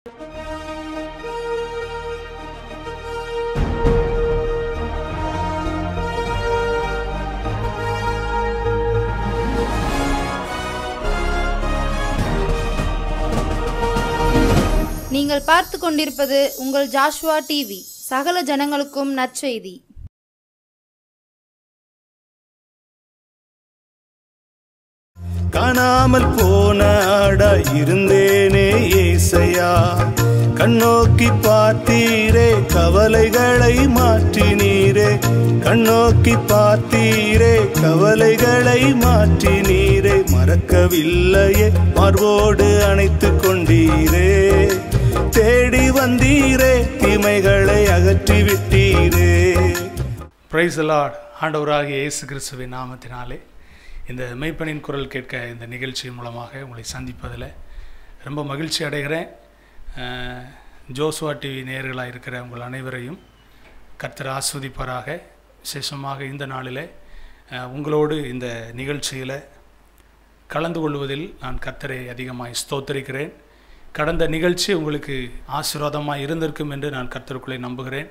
நீங்கள் பார்த்து கொண்டிருப்பது உங்கள் ஜாஷ்வா டிவி. சகல ஜனங்களுக்கும் நற்செய்தி. காணாமல் போன ஆடா இருந்தேனே ஏசையா, கண்ணோக்கி பார்த்தீரே கவலைகளை மாற்றினீரே, கண்ணோக்கி பார்த்தீரே கவலைகளை மாற்றினீரே, மறக்கவில்லையே மார்போடு அணைத்து கொண்டீரே, தேடி வந்தீரே தீமைகளை அகற்றி விட்டீரே. Praise the Lord. ஆண்டவராகிய இயேசு கிறிஸ்துவின் நாமத்தினாலே இந்த மெய்ப்பனின் குரல் கேட்க இந்த நிகழ்ச்சி மூலமாக உங்களை சந்திப்பதில் ரொம்ப மகிழ்ச்சி அடைகிறேன். ஜோசுவா டிவி நேயர்களாக இருக்கிற உங்கள் அனைவரையும் கர்த்தர் ஆஸ்வதிப்பாராக. விசேஷமாக இந்த நாளில் உங்களோடு இந்த நிகழ்ச்சியில் கலந்து கொள்வதில் நான் கர்த்தரை அதிகமாக ஸ்தோத்தரிக்கிறேன். கடந்த நிகழ்ச்சி உங்களுக்கு ஆசீர்வாதமாக இருந்திருக்கும் என்று நான் கர்த்தருக்குள்ளே நம்புகிறேன்.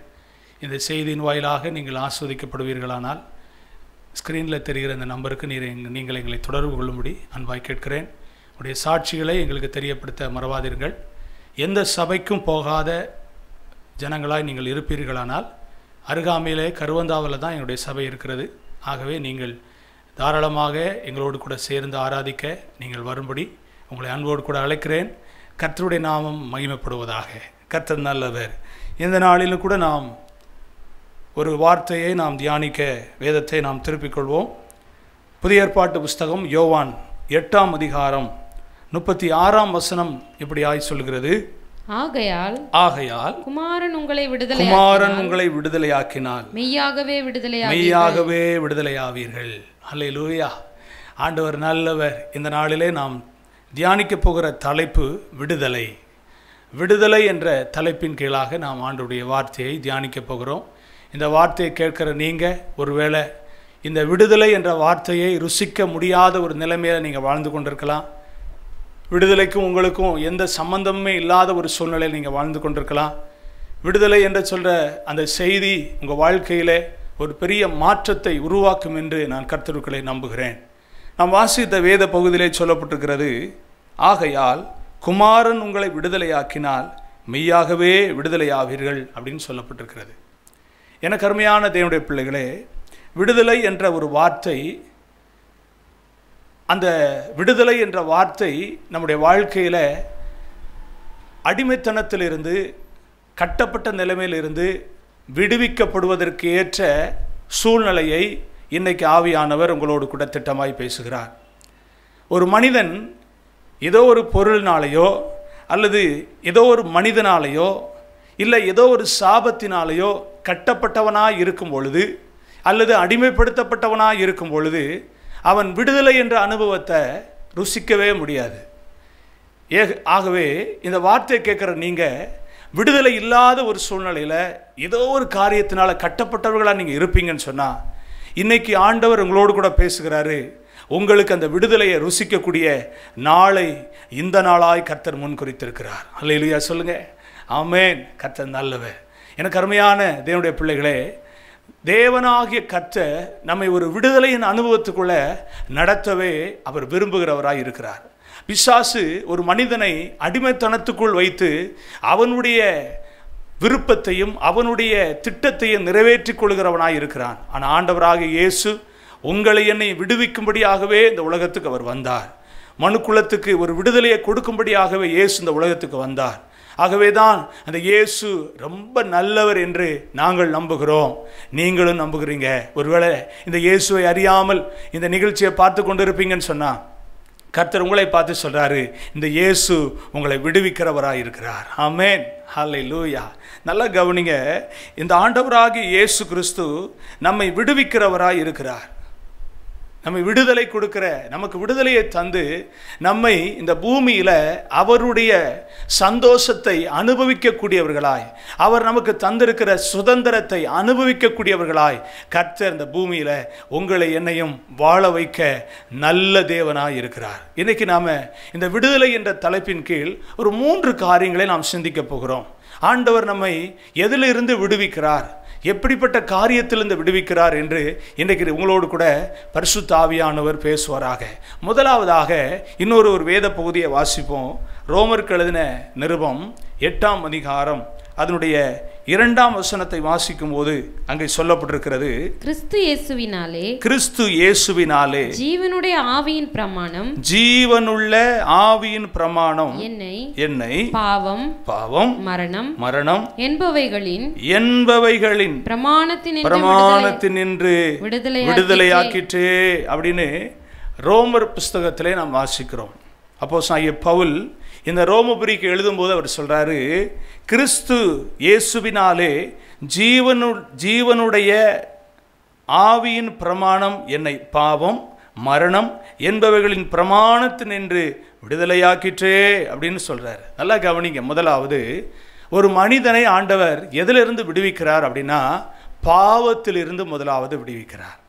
இந்த செய்தியின் வாயிலாக நீங்கள் ஆஸ்வதிக்கப்படுவீர்களானால் ஸ்க்ரீனில் தெரிகிற இந்த நம்பருக்கு நீங்கள் எங்களை தொடர்பு கொள்ளும்படி அன்பாய் கேட்கிறேன். உடைய சாட்சிகளை எங்களுக்கு தெரியப்படுத்த மறவாதீர்கள். எந்த சபைக்கும் போகாத ஜனங்களாய் நீங்கள் இருப்பீர்களானால் அருகாமையிலே கருவந்தாவில் தான் எங்களுடைய சபை இருக்கிறது. ஆகவே நீங்கள் தாராளமாக எங்களோடு கூட சேர்ந்து ஆராதிக்க நீங்கள் வரும்படி உங்களை அன்போடு கூட அழைக்கிறேன். கர்த்தருடைய நாமம் மகிமைப்படுவதாக. கர்த்தர் நல்லவர். இந்த நாளிலும் கூட நாம் ஒரு வார்த்தையை நாம் தியானிக்க வேதத்தை நாம் திருப்பிக் கொள்வோம். புதிய ஏற்பாட்டு புஸ்தகம் யோவான் 8ஆம் அதிகாரம் 36ஆம் வசனம் இப்படியாய் சொல்கிறது. ஆகையால் குமாரன் உங்களை விடுதலையாக்கினால் மெய்யாகவே விடுதலையாவீர்கள். அல்லேலூயா. ஆண்டவர் நல்லவர். இந்த நாளிலே நாம் தியானிக்க போகிற தலைப்பு விடுதலை. விடுதலை என்ற தலைப்பின் கீழாக நாம் ஆண்டவருடைய வார்த்தையை தியானிக்க போகிறோம். இந்த வார்த்தையை கேட்கிற நீங்கள் ஒருவேளை இந்த விடுதலை என்ற வார்த்தையை ருசிக்க முடியாத ஒரு நிலைமையில் நீங்கள் வாழ்ந்து கொண்டிருக்கலாம். விடுதலைக்கும் உங்களுக்கும் எந்த சம்பந்தமுமே இல்லாத ஒரு சூழ்நிலையில் நீங்கள் வாழ்ந்து கொண்டிருக்கலாம். விடுதலை என்று சொல்கிற அந்த செய்தி உங்கள் வாழ்க்கையில் ஒரு பெரிய மாற்றத்தை உருவாக்கும் என்று நான் கர்த்தருக்குள்ளே நம்புகிறேன். நாம் வாசித்த வேத பகுதியிலே சொல்லப்பட்டிருக்கிறது, ஆகையால் குமாரன் உங்களை விடுதலையாக்கினால் மெய்யாகவே விடுதலையாவீர்கள் அப்படின்னு சொல்லப்பட்டிருக்கிறது. எனக்கு அருமையான தேவனுடைய பிள்ளைகளே, விடுதலை என்ற ஒரு வார்த்தை, அந்த விடுதலை என்ற வார்த்தை நம்முடைய வாழ்க்கையில் அடிமைத்தனத்திலிருந்து கட்டப்பட்ட நிலைமையிலிருந்து விடுவிக்கப்படுவதற்கு ஏற்ற சூழ்நிலையை இன்றைக்கு ஆவியானவர் உங்களோடு கூட திட்டமாய் பேசுகிறார். ஒரு மனிதன் ஏதோ ஒரு பொருளினாலேயோ அல்லது ஏதோ ஒரு மனிதனாலேயோ இல்லை ஏதோ ஒரு சாபத்தினாலேயோ கட்டப்பட்டவனாக இருக்கும் பொழுது அல்லது அடிமைப்படுத்தப்பட்டவனாக இருக்கும் பொழுது அவன் விடுதலை என்ற அனுபவத்தை ருசிக்கவே முடியாது. ஆகவே இந்த வார்த்தையை கேட்குற நீங்கள் விடுதலை இல்லாத ஒரு சூழ்நிலையில் ஏதோ ஒரு காரியத்தினால் கட்டப்பட்டவர்களாக நீங்கள் இருப்பீங்கன்னு சொன்னால் இன்றைக்கி ஆண்டவர் உங்களோடு கூட பேசுகிறாரு. உங்களுக்கு அந்த விடுதலையை ருசிக்கக்கூடிய நாளை இந்த நாளாய் கர்த்தர் முன் குறித்திருக்கிறார். அல்லேலூயா சொல்லுங்கள். ஆமென். கர்த்தர் நல்லவர். எனக்கு அருமையான தேவனுடைய பிள்ளைகளே, தேவனாகிய கர்த்தர் நம்மை ஒரு விடுதலையின் அனுபவத்துக்குள்ள நடத்தவே அவர் விரும்புகிறவராய் இருக்கிறார். பிசாசு ஒரு மனிதனை அடிமைத்தனத்துக்குள் வைத்து அவனுடைய விருப்பத்தையும் அவனுடைய திட்டத்தையும் நிறைவேற்றிக் கொள்கிறவனாய் இருக்கிறான். ஆனால் ஆண்டவராகிய இயேசு உங்களை என்னை விடுவிக்கும்படியாகவே இந்த உலகத்துக்கு அவர் வந்தார். மனுக்குலத்துக்கு ஒரு விடுதலையை கொடுக்கும்படியாகவே இயேசு இந்த உலகத்துக்கு வந்தார். ஆகவே தான் அந்த இயேசு ரொம்ப நல்லவர் என்று நாங்கள் நம்புகிறோம். நீங்களும் நம்புகிறீங்க. ஒருவேளை இந்த இயேசுவை அறியாமல் இந்த நிகழ்ச்சியை பார்த்து கொண்டு இருப்பீங்கன்னு சொன்னால் கர்த்தர் உங்களை பார்த்து சொல்கிறாரு, இந்த இயேசு உங்களை விடுவிக்கிறவராக இருக்கிறார். ஆமென். ஹல்லேலூயா. நல்லா கவனிங்க. இந்த ஆண்டவராகிய இயேசு கிறிஸ்து நம்மை விடுவிக்கிறவராக இருக்கிறார். நம்மை விடுதலை கொடுக்கிற, நமக்கு விடுதலையை தந்து நம்மை இந்த பூமியில் அவருடைய சந்தோஷத்தை அனுபவிக்கக்கூடியவர்களாய், அவர் நமக்கு தந்திருக்கிற சுதந்திரத்தை அனுபவிக்கக்கூடியவர்களாய் கர்த்தர் இந்த பூமியில் உங்களை என்னையும் வாழ வைக்க நல்ல தேவனாய் இருக்கிறார். இன்னைக்கு நாம் இந்த விடுதலை என்ற தலைப்பின் கீழ் ஒரு 3 காரியங்களை நாம் சிந்திக்க போகிறோம். ஆண்டவர் நம்மை எதிலிருந்து விடுவிக்கிறார், எப்படிப்பட்ட காரியத்திலிருந்து விடுவிக்கிறார் என்று இன்றைக்கு உங்களோடு கூட பரிசுத்த ஆவியானவர் பேசுவாராக. முதலாவதாக இன்னொரு வேத பகுதியை வாசிப்போம். ரோமருக்கு எழுதின நிருபம் 8ஆம் அதிகாரம் அதனுடைய 2ஆம் வசனத்தை வாசிக்கும் போது அங்கே சொல்லப்பட்டிருக்கிறது, கிறிஸ்து இயேசுவினாலே ஜீவனுடைய ஆவியின் பிரமாணம், ஜீவனுள்ள ஆவியின் பிரமாணம் என்னை பாவம் மரணம் என்பவைகளின் பிரமாணத்தினின்று விடுதலையாக்கிற்று அப்படின்னு ரோமர் புஸ்தகத்திலே நாம் வாசிக்கிறோம். அப்போஸ்தலனாகிய பவுல் இந்த ரோமபுரிக்கு எழுதும்போது அவர் சொல்றாரு, கிறிஸ்து இயேசுவினாலே ஜீவனுடைய ஆவியின் பிரமாணம் என்னை பாவம் மரணம் என்பவைகளின் பிரமாணத்தினின்று விடுதலையாக்கிற்றே அப்படின்னு சொல்றாரு. நல்லா கவனிங்க. முதலாவது, ஒரு மனிதனை ஆண்டவர் எதிலிருந்து விடுவிக்கிறார் அப்படின்னா பாவத்திலிருந்து முதலாவது விடுவிக்கிறார்.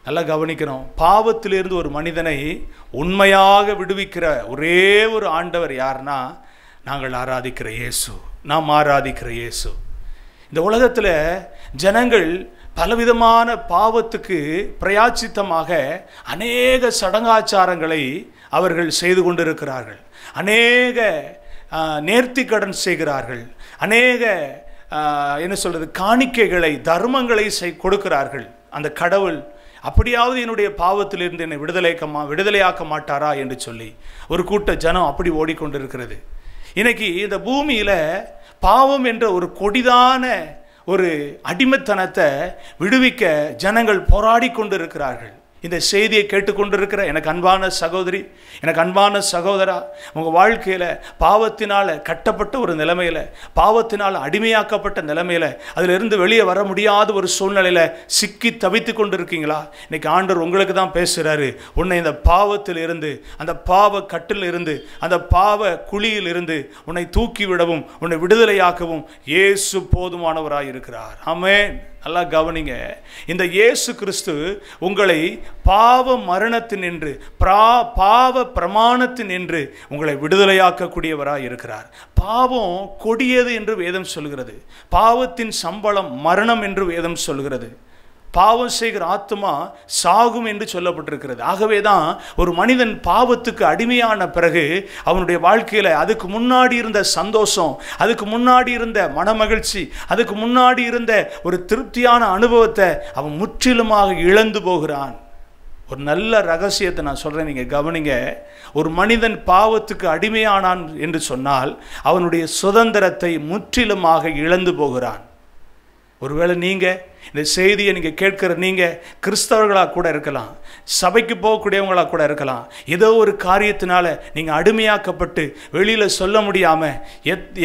நல்லா கவனிக்கணும். பாவத்திலிருந்து ஒரு மனிதனை உண்மையாக விடுவிக்கிற ஒரே ஒரு ஆண்டவர் யாருன்னா நாங்கள் ஆராதிக்கிற இயேசு, நாம் ஆராதிக்கிற இயேசு. இந்த உலகத்தில் ஜனங்கள் பலவிதமான பாவத்துக்கு பிரயாச்சித்தமாக அநேக சடங்காச்சாரங்களை அவர்கள் செய்து கொண்டிருக்கிறார்கள். அநேக நேர்த்திக்கடன் செய்கிறார்கள். அநேக என்ன சொல்றது, காணிக்கைகளை தர்மங்களை கொடுக்கிறார்கள். அந்த கடவுள் அப்படியாவது என்னுடைய பாவத்திலிருந்து என்னை விடுதலையாக்க மாட்டாரா என்று சொல்லி ஒரு கூட்ட ஜனம் அப்படி ஓடிக்கொண்டிருக்கிறது. இன்னைக்கு இந்த பூமியில் பாவம் என்ற ஒரு கொடிதான ஒரு அடிமைத்தனத்தை விடுவிக்க ஜனங்கள் போராடி கொண்டிருக்கிறார்கள். இந்த செய்தியை கேட்டுக்கொண்டிருக்கிற எனக்கு அன்பான சகோதரி, எனக்கு அன்பான சகோதரா, உங்கள் வாழ்க்கையில் பாவத்தினால் கட்டப்பட்ட ஒரு நிலைமையில், பாவத்தினால் அடிமையாக்கப்பட்ட நிலைமையில், அதிலிருந்து வெளியே வர முடியாத ஒரு சூழ்நிலையில் சிக்கி தவித்து கொண்டிருக்கீங்களா? இன்னைக்கு ஆண்டவர் உங்களுக்கு தான் பேசுகிறாரு. உன்னை இந்த பாவத்தில் இருந்து, அந்த பாவ கட்டில் இருந்து, அந்த பாவ குழியில் இருந்து உன்னை தூக்கி விடவும் உன்னை விடுதலையாக்கவும் இயேசு போதுமானவராய் இருக்கிறார். ஆமென். நல்லா கவனிங்க. இந்த இயேசு கிறிஸ்து உங்களை பாவ மரணத்தினின்று பாவ பிரமாணத்தினின்று உங்களை விடுதலையாக்கக்கூடியவராய் இருக்கிறார். பாவம் கொடியது என்று வேதம் சொல்கிறது. பாவத்தின் சம்பளம் மரணம் என்று வேதம் சொல்கிறது. பாவம் செய்கிற ஆத்மா சாகும் என்று சொல்லப்பட்டிருக்கிறது. ஆகவே தான் ஒரு மனிதன் பாவத்துக்கு அடிமையான பிறகு அவனுடைய வாழ்க்கையில் அதுக்கு முன்னாடி இருந்த சந்தோஷம், அதுக்கு முன்னாடி இருந்த மனமகிழ்ச்சி, அதுக்கு முன்னாடி இருந்த ஒரு திருப்தியான அனுபவத்தை அவன் முற்றிலுமாக இழந்து போகிறான். ஒரு நல்ல ரகசியத்தை நான் சொல்கிறேன், நீங்கள் கவனிங்க. ஒரு மனிதன் பாவத்துக்கு அடிமையானான் என்று சொன்னால் அவனுடைய சுதந்திரத்தை முற்றிலுமாக இழந்து போகிறான். ஒருவேளை நீங்கள் இந்த செய்தியை நீங்கள் கேட்கிற நீங்கள் கிறிஸ்தவர்களாக கூட இருக்கலாம், சபைக்கு போகக்கூடியவங்களாக கூட இருக்கலாம். ஏதோ ஒரு காரியத்தினால நீங்கள் அடிமையாக்கப்பட்டு வெளியில் சொல்ல முடியாமல்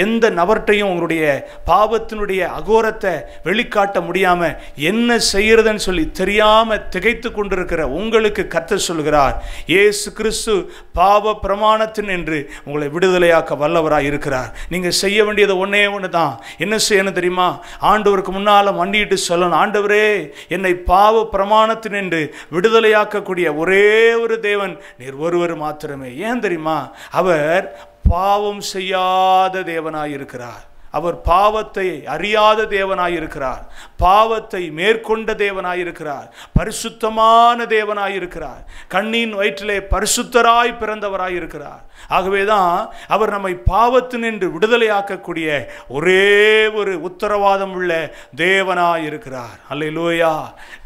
எந்த நபர்கிட்டையும் உங்களுடைய பாவத்தினுடைய அகோரத்தை வெளிக்காட்ட முடியாமல் என்ன செய்யறதுன்னு சொல்லி தெரியாமல் திகைத்து கொண்டிருக்கிற உங்களுக்கு கர்த்தர் சொல்கிறார், இயேசு கிறிஸ்து பாவ பிரமாணத்தின் என்று உங்களை விடுதலையாக்க வல்லவராக இருக்கிறார். நீங்கள் செய்ய வேண்டியது ஒன்றே ஒன்று தான். என்ன செய்யணும் தெரியுமா? ஆண்டவருக்கு முன்னால் மண்டிட்டு சொல்லணும், ஆண்டவரே என்னை பாவ பிரமாணத்தினின்று விடுதலையாக்கக்கூடிய ஒரே ஒரு தேவன் நீர் ஒருவர் மாத்திரமே. ஏன் தெரியுமா? அவர் பாவம் செய்யாத தேவனாய் இருக்கிறார். அவர் பாவத்தை அறியாத தேவனாய் இருக்கிறார். பாவத்தை மேற்கொண்ட தேவனாய் இருக்கிறார். பரிசுத்தமான தேவனாய் இருக்கிறார். கண்ணின் வயிற்றிலே பரிசுத்தராய் பிறந்தவராய் இருக்கிறார். ஆகவேதான் அவர் நம்மை பாவத்தினின்று விடுதலையாக்கக்கூடிய ஒரே ஒரு உத்தரவாதம் உள்ள தேவனாய் இருக்கிறார். அல்லேலூயா.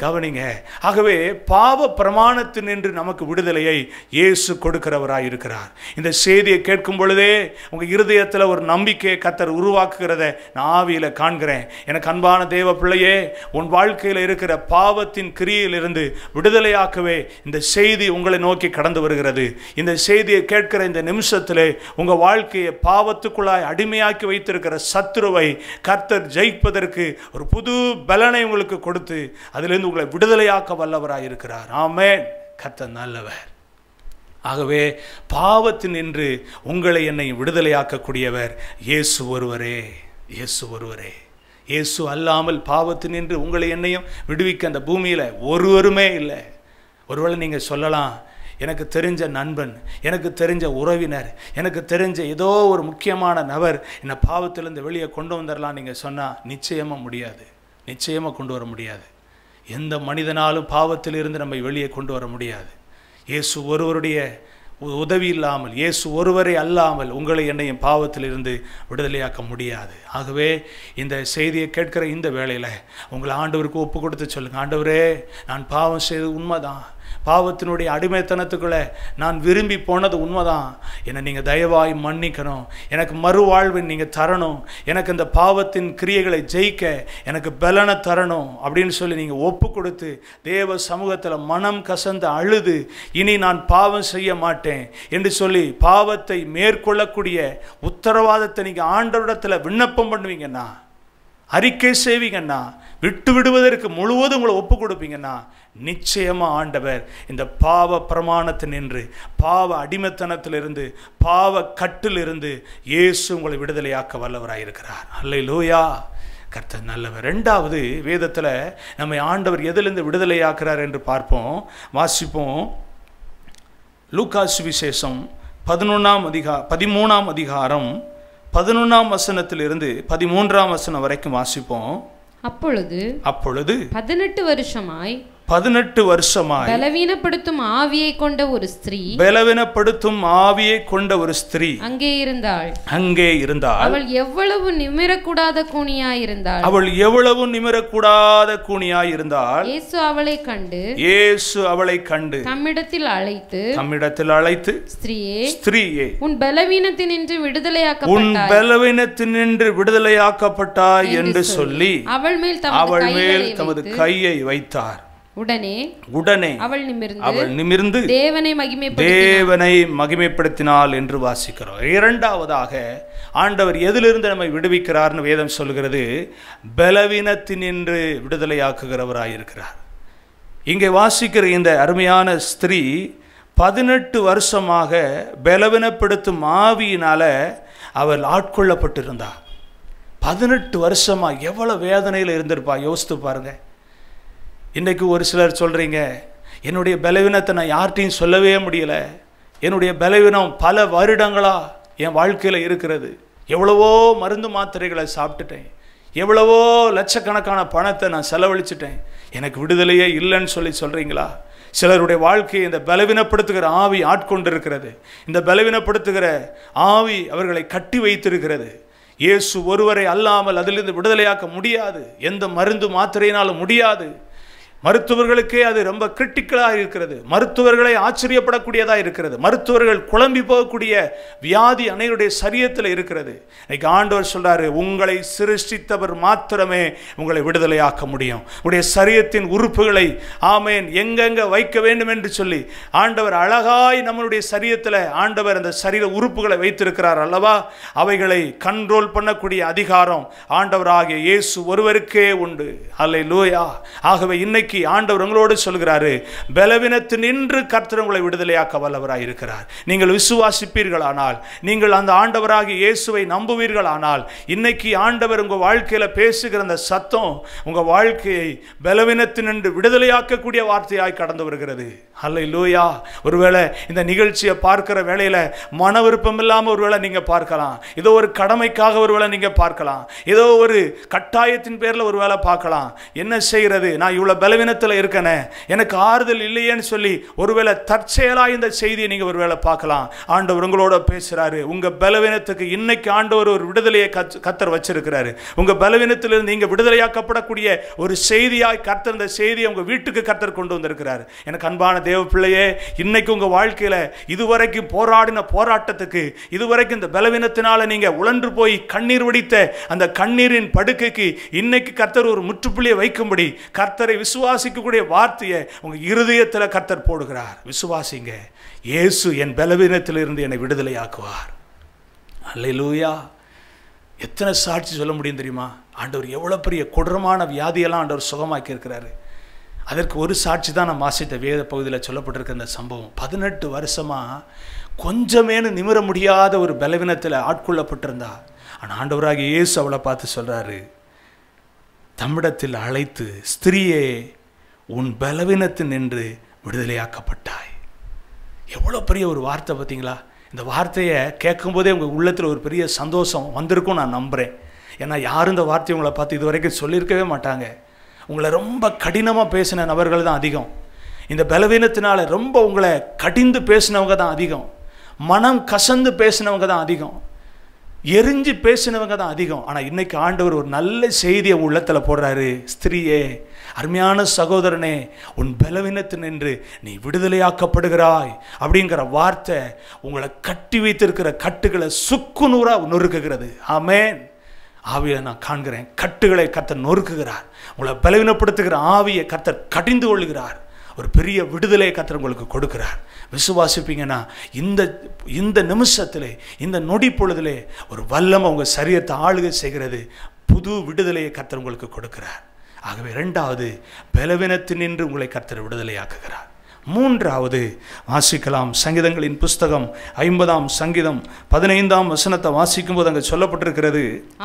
கவனிங்க. ஆகவே பாவ பிரமாணத்தினின்று நமக்கு விடுதலையை இயேசு கொடுக்கிறவராய் இருக்கிறார். இந்த செய்தியை கேட்கும் பொழுதே உங்க இருதயத்தில் ஒரு நம்பிக்கையை கர்த்தர் உருவாக்குகிறார். விடுதலையாக்குகிறத நான் ஆவியில் காண்கிறேன். எனக்கு அன்பான தேவ பிள்ளையே, உன் வாழ்க்கையில் இருக்கிற பாவத்தின் கிரியையிலிருந்து விடுதலையாக்கவே இந்த செய்தி உங்களை நோக்கி கடந்து வருகிறது. இந்த செய்தியை கேட்கிற இந்த நிமிஷத்திலே உங்கள் வாழ்க்கையை பாவத்துக்குள்ளாய் அடிமையாக்கி வைத்திருக்கிற சத்துருவை கர்த்தர் ஜெயிப்பதற்கு ஒரு புது பலனை உங்களுக்கு கொடுத்து அதிலிருந்து உங்களை விடுதலையாக்க வல்லவராய் இருக்கிறார். ஆமென். கர்த்தர் நல்லவர். ஆகவே பாவத்தினின்று உங்களை என்னை விடுதலையாக்கக்கூடியவர் இயேசு ஒருவரே. இயேசு ஒருவரே. இயேசு அல்லாமல் பாவத்தினின்று உங்களை என்னையும் விடுவிக்க அந்த பூமியில் ஒருவருமே இல்லை. ஒருவேளை நீங்கள் சொல்லலாம், எனக்கு தெரிஞ்ச நண்பன், எனக்கு தெரிஞ்ச உறவினர், எனக்கு தெரிஞ்ச ஏதோ ஒரு முக்கியமான நபர் என்னை பாவத்திலிருந்து வெளியே கொண்டு வந்துடலாம் நீங்கள் சொன்னால் நிச்சயமாக முடியாது. நிச்சயமாக கொண்டு வர முடியாது. எந்த மனிதனாலும் பாவத்திலிருந்து நம்மை வெளியே கொண்டு வர முடியாது. இயேசு ஒருவருடைய உதவி இல்லாமல், இயேசு ஒருவரை அல்லாமல் உங்களை என்னையும் பாவத்திலிருந்து விடுதலையாக்க முடியாது. ஆகவே இந்த செய்தியை கேட்கிற இந்த வேளையில் உங்களை ஆண்டவருக்கு ஒப்பு கொடுத்து சொல்லுங்கள், ஆண்டவரே நான் பாவம் செய்தது உண்மைதான், பாவத்தினுடைய அடிமைத்தனத்துக்குள்ளே நான் விரும்பி போனது உண்மைதான், என்னை நீங்கள் தயவாய் மன்னிக்கணும், எனக்கு மறுவாழ்வை நீங்கள் தரணும், எனக்கு இந்த பாவத்தின் கிரியைகளை ஜெயிக்க எனக்கு பலனை தரணும் அப்படின்னு சொல்லி நீங்கள் ஒப்பு கொடுத்து தேவ சமூகத்தில் மனம் கசந்து அழுது இனி நான் பாவம் செய்ய மாட்டேன் என்று சொல்லி பாவத்தை மேற்கொள்ளக்கூடிய உத்தரவாதத்தை நீங்கள் ஆண்டவரிடத்தில் விண்ணப்பம் பண்ணுவீங்கன்னா, அறிக்கை செய்வீங்கன்னா, விட்டு விடுவதற்கு முழுவதும் உங்களை ஒப்பு கொடுப்பீங்கன்னா, நிச்சயமாக ஆண்டவர் இந்த பாவ பிரமாணத்தை நின்று பாவ அடிமைத்தனத்திலிருந்து பாவ கட்டிலிருந்து இயேசு உங்களை விடுதலையாக்க வல்லவராயிருக்கிறார். அல்லேலூயா. கர்த்தர் நல்லவர். ரெண்டாவது, வேதத்தில் நம்மை ஆண்டவர் எதிலிருந்து விடுதலையாக்குறார் என்று பார்ப்போம். வாசிப்போம். லூக்கா சுவிசேஷம் 13ஆம் அதிகாரம் 11ஆம் வசனத்திலிருந்து 13ஆம் வசனம் வரைக்கும் வாசிப்போம். அப்பொழுது 18 வருஷமாய் பலவீனப்படுத்தும் ஆவியை கொண்ட ஒரு ஸ்திரீ அங்கே இருந்தாள். அவள் எவ்வளவு நிமிரக்கூடாத கூனியாய் இருந்தாள். இயேசு அவளை கண்டு தம்மிடத்தில் அழைத்து ஸ்திரீயே, உன் பலவீனத்தினின்று விடுதலையாக்கப்பட்டாய் என்று சொல்லி அவள் மேல் தமது கையை வைத்தார். உடனே அவள் நிமிர்ந்து தேவனை மகிமைப்படுத்தினாள் என்று வாசிக்கிறோம். இரண்டாவதாக ஆண்டவர் எதிலிருந்து நம்மை விடுவிக்கிறார்னு வேதம் சொல்கிறது, பலவீனத்தினின்று விடுதலையாக்குகிறவராயிருக்கிறார். இங்கே வாசிக்கிற இந்த அருமையான ஸ்திரீ 18 வருஷமாக பலவீனப்படுத்தும் ஆவியினால அவள் ஆட்கொள்ளப்பட்டிருந்தார். 18 வருஷமா எவ்வளவு வேதனையில் இருந்திருப்பா, யோசித்து பாருங்க. இன்றைக்கு ஒரு சிலர் சொல்கிறீங்க, என்னுடைய பலவீனத்தை நான் யார்கிட்டையும் சொல்லவே முடியல, என்னுடைய பலவீனம் பல வருடங்களாக என் வாழ்க்கையில் இருக்கிறது, எவ்வளவோ மருந்து மாத்திரைகளை சாப்பிட்டுட்டேன், எவ்வளவோ லட்சக்கணக்கான பணத்தை நான் செலவழிச்சிட்டேன், எனக்கு விடுதலையே இல்லைன்னு சொல்கிறீங்களா? சிலருடைய வாழ்க்கையை இந்த பலவீனப்படுத்துகிற ஆவி ஆட்கொண்டிருக்கிறது. இந்த பலவீனப்படுத்துகிற ஆவி அவர்களை கட்டி வைத்திருக்கிறது. இயேசு ஒருவரை அல்லாமல் அதிலிருந்து விடுதலையாக்க முடியாது. எந்த மருந்து மாத்திரையினாலும் முடியாது. மருத்துவர்களுக்கே அது ரொம்ப கிரிட்டிக்கலாக இருக்கிறது. மருத்துவர்களை ஆச்சரியப்படக்கூடியதாக இருக்கிறது. மருத்துவர்கள் குழம்பி போகக்கூடிய வியாதி அனைவருடைய சரீரத்தில் இருக்கிறது. இன்னைக்கு ஆண்டவர் சொல்றாரு, உங்களை சிருஷ்டித்தவர் மாத்திரமே உங்களை விடுதலையாக்க முடியும். உங்களுடைய சரீரத்தின் உறுப்புகளை ஆமேன் எங்கெங்க வைக்க வேண்டும் என்று சொல்லி ஆண்டவர் அழகாய் நம்மளுடைய சரீரத்தில் ஆண்டவர் அந்த சரீர உறுப்புகளை வைத்திருக்கிறார் அல்லவா? அவைகளை கண்ட்ரோல் பண்ணக்கூடிய அதிகாரம் ஆண்டவராகிய இயேசு ஒருவருக்கே உண்டு. அல்லேலூயா. ஆகவே இன்னைக்கு ஆண்டவர் உங்களோடு சொல்கிறாரு, பலவீனத்தினின்று கர்த்தர் உங்களை விடுதலையாக்க வல்லவராய் இருக்கிறார். நீங்கள் விசுவாசிப்பீர்களானால், நீங்கள் அந்த ஆண்டவராகிய இயேசுவை நம்புவீர்களானால், இன்னைக்கு ஆண்டவர் உங்க வாழ்க்கையில பேசுகிற அந்த சத்தம் உங்க வாழ்க்கையை பலவீனத்தினின்று விடுதலையாக்கக்கூடிய வார்த்தையாய் கடந்து வருகிறது. அல்லேலூயா. ஒருவேளை இந்த நிகழ்ச்சியை பார்க்கிற வேளையில மன விருப்பம் இல்லாம ஒருவேளை நீங்க பார்க்கலாம், ஏதோ ஒரு கடமைக்காக ஒருவேளை நீங்க பார்க்கலாம், ஏதோ ஒரு கட்டாயத்தின் பேர்ல ஒருவேளை பார்க்கலாம். என்ன செய்கிறது, நான் இவ்வளவு பலவீனத்தில் இருக்கனே, எனக்கு ஆறுதல் இல்லையேன்னு சொல்லி ஒருவேளை தற்செயலாக இந்த செய்தியை நீங்கள் ஒருவேளை பார்க்கலாம். ஆண்டவர் உங்களோட பேசுகிறாரு. உங்கள் பலவீனத்துக்கு இன்னைக்கு ஆண்டவர் ஒரு விடுதலையை கர்த்தர் வச்சிருக்கிறாரு. உங்கள் பலவீனத்திலிருந்து நீங்கள் விடுதலையாக்கப்படக்கூடிய ஒரு செய்தியாய் கர்த்தர் இந்த செய்தியை உங்கள் வீட்டுக்கு கர்த்தர் கொண்டு வந்திருக்கிறார். எனக்கு அன்பான தேவ பிள்ளையே, இன்னைக்கு உங்கள் வாழ்க்கையில் இதுவரைக்கும் போராடின போராட்டத்துக்கு, இதுவரைக்கும் இந்த பலவீனத்தினால நீங்கள் உழன்று போய் கண்ணீர் வடித்த அந்த கண்ணீரின் படுக்கைக்கு இன்னைக்கு கர்த்தர் ஒரு முற்றுப்புள்ளியை வைக்கும்படி கர்த்தரை விசுவாசிக்கக்கூடிய வார்த்தையை உங்கள் இருதயத்தில் கர்த்தர் போடுகிறார். விசுவாசிங்க, இயேசு என் பலவீனத்திலிருந்து என்னை விடுதலையாக்குவார். அல்லேலூயா. எத்தனை சாட்சி சொல்ல முடியும் தெரியுமா? ஆண்டவர் எவ்வளோ பெரிய கொடூரமான வியாதியெல்லாம் ஆண்டவர் சுகமாக்கி இருக்கிறாரு. அதற்கு ஒரு சாட்சி தான் நான் வாசித்த வேத பகுதியில் சொல்லப்பட்டிருக்க இந்த சம்பவம். 18 வருஷமாக கொஞ்சமேனு நிமிர முடியாத ஒரு பலவீனத்தில் ஆட்கொள்ளப்பட்டிருந்தா, ஆனால் ஆண்டவராகிய இயேசு அவளை பார்த்து சொல்கிறாரு, தம்மிடத்தில் அழைத்து, ஸ்திரியே, உன் பலவீனத்தின் நின்று விடுதலையாக்கப்பட்டாய். எவ்வளோ பெரிய ஒரு வார்த்தை பார்த்தீங்களா? இந்த வார்த்தையை கேட்கும்போதே உங்கள் உள்ளத்தில் ஒரு பெரிய சந்தோஷம் வந்திருக்கும் நான் நம்புகிறேன். ஏன்னா யாரும் இந்த வார்த்தையை உங்களை பார்த்து இது வரைக்கும் சொல்லியிருக்கவே மாட்டாங்க. உங்களை ரொம்ப கடினமாக பேசின நபர்கள் தான் அதிகம். இந்த பலவீனத்தினால ரொம்ப உங்களை கடிந்து பேசினவங்க தான் அதிகம். மனம் கசந்து பேசினவங்க தான் அதிகம். எரிஞ்சு பேசினவங்க தான் அதிகம். ஆனால் இன்னைக்கு ஆண்டவர் ஒரு நல்ல செய்தியை உள்ளத்தில் போடுறாரு. ஸ்திரியே, அருமையான சகோதரனே, உன் பலவீனத்தின் நின்று நீ விடுதலையாக்கப்படுகிறாய் அப்படிங்கிற வார்த்தை உங்களை கட்டி வைத்திருக்கிற கட்டுகளை சுக்குநூறா நொறுக்குகிறது. ஆமென். ஆவியை நான் காண்கிறேன். கட்டுகளை கர்த்தர் நொறுக்குகிறார். உங்களை பலவீனப்படுத்துகிற ஆவியை கர்த்தர் கடிந்து கொள்ளுகிறார். ஒரு பெரிய விடுதலையை கர்த்தர் உங்களுக்கு கொடுக்கிறார். விசுவாசிப்பீங்கன்னா இந்த நிமிஷத்திலே, இந்த நொடி பொழுதிலே ஒரு வல்லமை உங்கள் சரீரத்தை ஆளுகை செய்கிறது. புது விடுதலையை கர்த்தர் உங்களுக்கு கொடுக்கிறார். ஆகவே 2வது, பலவீனத்தினின்று உங்களை கர்த்தர் விடுதலையாக்குகிறார். 3வது வாசிக்கலாம். சங்கீதங்களின் புஸ்தகம் 50ஆம் சங்கீதம் 15ஆம் வசனத்தை வாசிக்கும் போது அங்கே சொல்லப்பட்டிருக்கிறது,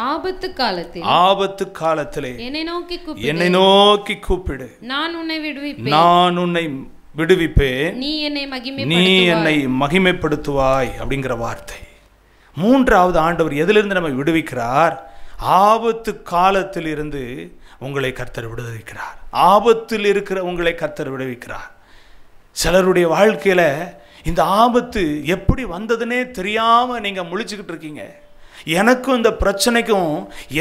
ஆபத்து காலத்திலே என்னை நோக்கி கூப்பிடு, நான் உன்னை விடுவிப்பேன், நீ என்னை மகிமைப்படுத்துவாய் அப்படிங்கிற வார்த்தை. 3வது, ஆண்டவர் எதிலிருந்து நம்மை விடுவிக்கிறார்? ஆபத்து காலத்தில் இருந்து உங்களை கர்த்தர் விடுவிக்கிறார். ஆபத்தில் இருக்கிற உங்களை கர்த்தர் விடுவிக்கிறார். சிலருடைய வாழ்க்கையில் இந்த ஆபத்து எப்படி வந்ததுன்னே தெரியாமல் நீங்கள் முழிச்சுக்கிட்டு இருக்கீங்க. எனக்கும் இந்த பிரச்சனைக்கும்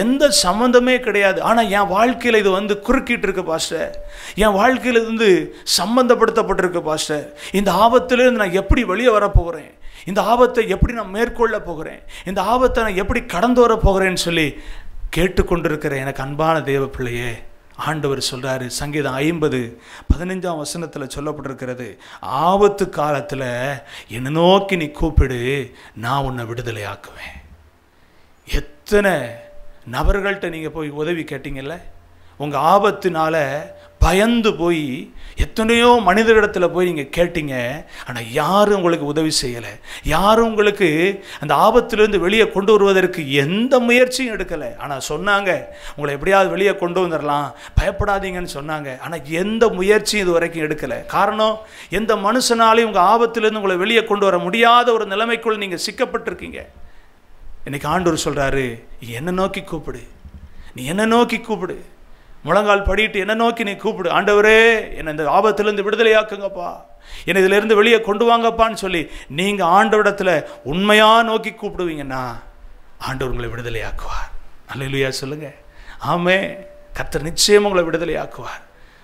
எந்த சம்மந்தமே கிடையாது, ஆனால் என் வாழ்க்கையில் இது வந்து குறுக்கிட்டு இருக்கு பாஸ்டர், என் வாழ்க்கையில் இது சம்பந்தப்படுத்தப்பட்டிருக்கு பாஸ்டர். இந்த ஆபத்திலிருந்து நான் எப்படி வெளியே வரப்போகிறேன், இந்த ஆபத்தை எப்படி நான் மேற்கொள்ள போகிறேன், இந்த ஆபத்தை நான் எப்படி கடந்து வர போகிறேன்னு சொல்லி கேட்டுக்கொண்டிருக்கிற எனக்கு அன்பான தேவ பிள்ளையே, ஆண்டவர் சொல்கிறாரு. சங்கீதம் 50:15ஆம் வசனத்தில் சொல்லப்பட்டிருக்கிறது, ஆபத்து காலத்தில் என்னை நோக்கி நீ கூப்பிடு, நான் உன்னை விடுதலை ஆக்குவேன். எத்தனை நபர்கள்ட்ட நீங்கள் போய் உதவி கேட்டீங்கல்ல? உங்கள் ஆபத்தினால பயந்து போய் எத்தனையோ மனிதரிடத்தில் போய் நீங்கள் கேட்டீங்க, ஆனால் யாரும் உங்களுக்கு உதவி செய்யலை. யாரும் உங்களுக்கு அந்த ஆபத்திலிருந்து வெளியே கொண்டு வருவதற்கு எந்த முயற்சியும் எடுக்கலை. ஆனால் சொன்னாங்க, உங்களை எப்படியாவது வெளியே கொண்டு வந்துடலாம், பயப்படாதீங்கன்னு சொன்னாங்க. ஆனால் எந்த முயற்சியும் இது வரைக்கும் எடுக்கலை. காரணம், எந்த மனுஷனாலையும் உங்கள் ஆபத்திலிருந்து உங்களை வெளியே கொண்டு வர முடியாத ஒரு நிலைமைக்குள் நீங்கள் சிக்கப்பட்டிருக்கீங்க. இன்னைக்கு ஆண்டவர் சொல்கிறாரு, என்னை நோக்கி கூப்பிடு, நீ என்னை நோக்கி கூப்பிடு, முழங்கால் படிட்டு என்னை நோக்கி நீ கூப்பிடு. ஆண்டவரே, என்னை இந்த ஆபத்திலிருந்து விடுதலையாக்குங்கப்பா, என்னை இதிலிருந்து வெளியே கொண்டு வாங்கப்பான்னு சொல்லி நீங்கள் ஆண்டவரிடத்தில் உண்மையாக நோக்கி கூப்பிடுவீங்கன்னா ஆண்டவர் உங்களை விடுதலையாக்குவார். அல்லேலூயா சொல்லுங்க. ஆமே, கர்த்தர் நிச்சயம் உங்களை விடுதலையாக்குவார்.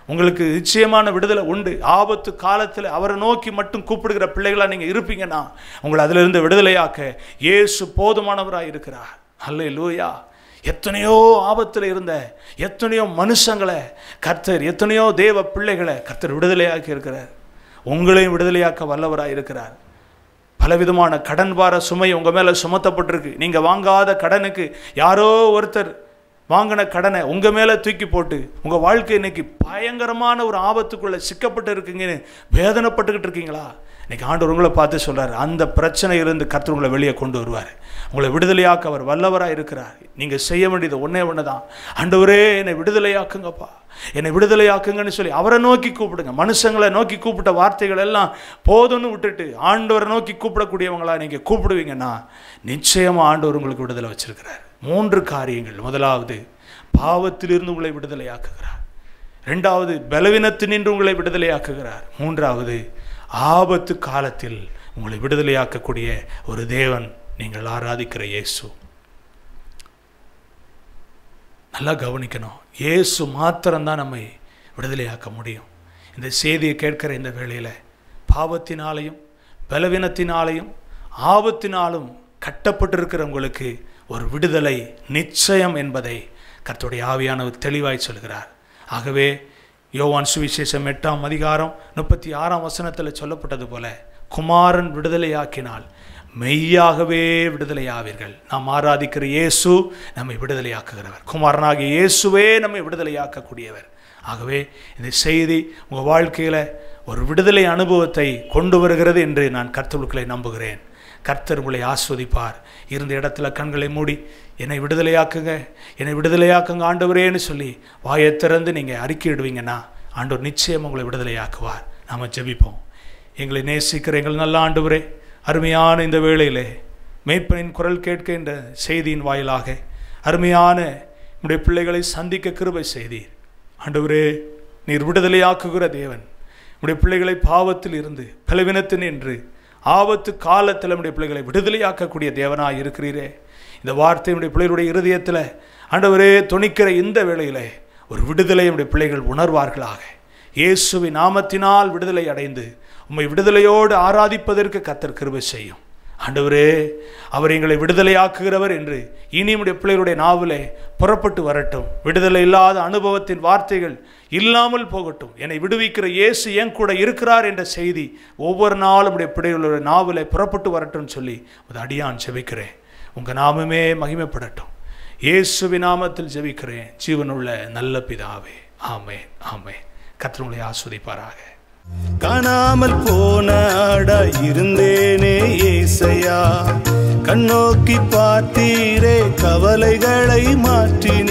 உங்களுக்கு நிச்சயமான விடுதலை உண்டு. ஆபத்து காலத்தில் அவரை நோக்கி மட்டும் கூப்பிடுகிற பிள்ளைகளாக நீங்கள் இருப்பீங்கன்னா உங்களை அதிலிருந்து விடுதலையாக்க இயேசு போதுமானவராக இருக்கிறார். அல்லேலூயா. எத்தனையோ ஆபத்தில் இருந்த எத்தனையோ மனுஷங்களை கர்த்தர், எத்தனையோ தேவ பிள்ளைகளை கர்த்தர் விடுதலையாக்கி இருக்கிறார். உங்களையும் விடுதலையாக்க வல்லவராக இருக்கிறார். பலவிதமான கடன் பார சுமை உங்கள் மேலே சுமத்தப்பட்டிருக்கு. நீங்கள் வாங்காத கடனுக்கு யாரோ ஒருத்தர் வாங்கின கடனை உங்கள் மேலே தூக்கி போட்டு உங்கள் வாழ்க்கை இன்னைக்கு பயங்கரமான ஒரு ஆபத்துக்குள்ளே சிக்கப்பட்டு இருக்குங்கன்னு வேதனைப்பட்டுக்கிட்டு இருக்கீங்களா? இன்னைக்கு ஆண்டவர் உங்களை பார்த்து சொல்கிறார், அந்த பிரச்சனையிலிருந்து கர்த்தர் உங்களை வெளியே கொண்டு வருவார். உங்களை விடுதலையாக்க அவர் வல்லவராக இருக்கிறார். நீங்கள் செய்ய வேண்டியது ஒன்றே ஒன்று தான், ஆண்டவரே என்னை விடுதலையாக்குங்கப்பா, என்னை விடுதலையாக்குங்கன்னு சொல்லி அவரை நோக்கி கூப்பிடுங்க. மனுஷங்களை நோக்கி கூப்பிட்ட வார்த்தைகள் எல்லாம் போதும்னு விட்டுட்டு ஆண்டவரை நோக்கி கூப்பிடக்கூடியவங்களா நீங்கள் கூப்பிடுவீங்கன்னா நிச்சயமாக ஆண்டவர் உங்களுக்கு விடுதலை வச்சிருக்கிறார். 3 காரியங்கள். முதலாவது, பாவத்திலிருந்து உங்களை விடுதலையாக்குகிறார். இரண்டாவது, பலவீனத்தினின்று உங்களை விடுதலையாக்குகிறார். மூன்றாவது, ஆபத்து காலத்தில் உங்களை விடுதலையாக்கக்கூடிய ஒரு தேவன் நீங்கள் ஆராதிக்கிற இயேசு. நல்லா கவனிக்கணும், இயேசு மாத்திரம்தான் நம்மை விடுதலையாக்க முடியும். இந்த செய்தியை கேட்கிற இந்த வேளையில் பாவத்தினாலையும் பலவீனத்தினாலையும் ஆபத்தினாலும் கட்டப்பட்டிருக்கிற உங்களுக்கு ஒரு விடுதலை நிச்சயம் என்பதை கர்த்தருடைய ஆவியானவர் தெளிவாய் சொல்கிறார். ஆகவே யோவான் சுவிசேஷம் 8ஆம் அதிகாரம் 36ஆம் வசனத்தில் சொல்லப்பட்டது போல, குமாரன் விடுதலையாக்கினால் மெய்யாகவே விடுதலையாவீர்கள். நாம் ஆராதிக்கிற இயேசு நம்மை விடுதலையாக்குகிறவர். குமாரனாகிய இயேசுவே நம்மை விடுதலையாக்கக்கூடியவர். ஆகவே இந்த செய்தி உங்கள் வாழ்க்கையில் ஒரு விடுதலை அனுபவத்தை கொண்டு வருகிறது என்று நான் கர்த்தருக்குள்ளே நம்புகிறேன். கர்த்தர் உங்களை ஆஸ்வதிப்பார். இருந்த இடத்துல கண்களை மூடி என்னை விடுதலையாக்குங்க, என்னை விடுதலையாக்குங்க ஆண்டவரேன்னு சொல்லி வாயை திறந்து நீங்கள் அறிக்கையிடுவீங்கன்னா ஆண்டவர் நிச்சயம் உங்களை விடுதலையாக்குவார். நாம் ஜெபிப்போம். எங்களை நேசிக்கிற எங்கள் நல்ல ஆண்டவரே, அருமையான இந்த வேளையிலே மேய்ப்பனின் குரல் கேட்க என்ற செய்தியின் வாயிலாக அருமையான நம்முடைய பிள்ளைகளை சந்திக்க கிருபை செய்தீர். ஆண்டவரே, நீர் விடுதலையாக்குகிற தேவன். நம்முடைய பிள்ளைகளை பாவத்தில் இருந்து பலவீனத்தின் என்று ஆபத்து காலத்தில் நம்முடைய பிள்ளைகளை விடுதலையாக்கக்கூடிய தேவனாக இருக்கிறீரே. இந்த வார்த்தை நம்முடைய பிள்ளைகளுடைய இருதயத்தில் ஆண்டவரே தொனிக்கிற இந்த வேளையில் ஒரு விடுதலை நம்முடைய பிள்ளைகள் உணர்வார்களாக. இயேசுவின் நாமத்தினால் விடுதலை அடைந்து உம்மை விடுதலையோடு ஆராதிப்பதற்கு கர்த்தர் கிருபை செய்யும். ஆண்டவரே, அவர் எங்களை விடுதலையாக்குகிறவர் என்று இனி நம்முடைய பிள்ளைகளுடைய நாவிலே புறப்பட்டு வரட்டும். விடுதலை இல்லாத அனுபவத்தின் வார்த்தைகள் இல்லாமல் போகட்டும். என்னை விடுவிக்கிற இயேசு என் கூட இருக்கிறார் என்ற செய்தி ஒவ்வொரு நாளும் நம்முடைய பிள்ளைகளுடைய நாவிலே புறப்பட்டு வரட்டும் சொல்லி அது அடியான் ஜெபிக்கிறேன். உங்கள் நாமமே மகிமைப்படட்டும். இயேசுவின் நாமத்தில் ஜெபிக்கிறேன் ஜீவனுள்ள நல்ல பிதாவே. ஆமென், ஆமென். கர்த்தர் உங்களை ஆசீர்வதிப்பாராக. காணாமல் போன ஆடா இருந்தேனே ஏசையா, கண்ணோக்கி பார்த்தீரே கவலைகளை மாற்றினீர்.